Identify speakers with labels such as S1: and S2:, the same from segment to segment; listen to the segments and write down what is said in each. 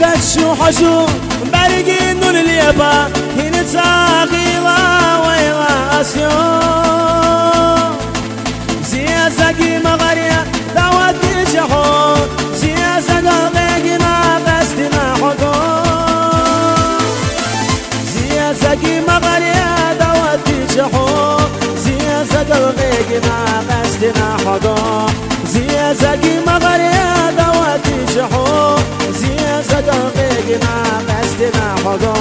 S1: قشو حشو برقي نور اليابا هنتاقيلا ويلا أسيو زيازاقي مغاريا دعواتي شحو زيازاقا غيقنا بستنا حقو زيازاقي مغاريا دعواتي شحو زيازاقا غيقنا بستنا حقو زيازاقي مغاريا دعواتي شحو زيازاقا غيقنا بستنا حقو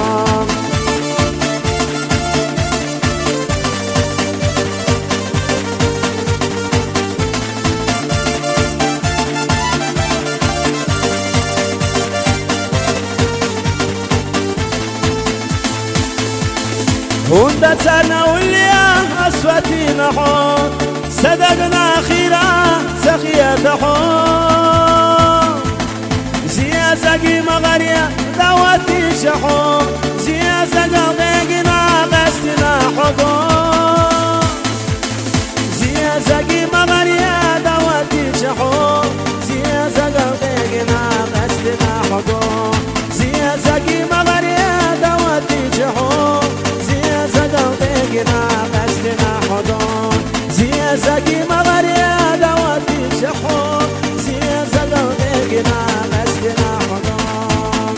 S1: هندتنا والليا أسواتي نحون صدقنا خيرا سخية تحون زيازاقي مغاريا دواتي شحون زيازاقا غيقنا قستنا حقون زيازاقي مغاريا دواتي شحون زيازاقا غيقنا قستنا حقون زيازاقي مغاريا دواتي شحون زيازاقا قستنا حضون زيازاقي مغاريا دواتي شحون زيازاقا قستنا حضون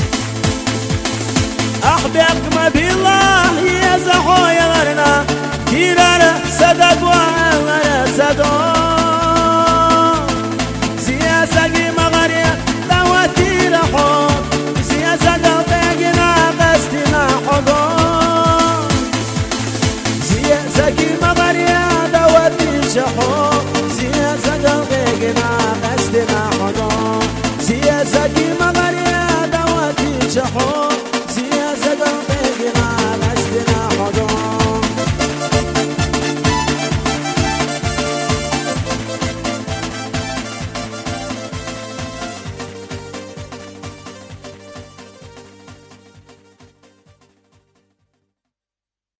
S1: أحبك ما بالله يا زحو يا غرنا كيرانا صدق وعمنا صدون زيازاقي مغاريا دواتي رحون زيازاقا قستنا حضون زيازاقي مغاريا دواتي شحون زيازاقا غيقنا قستنا حضون زيازاقي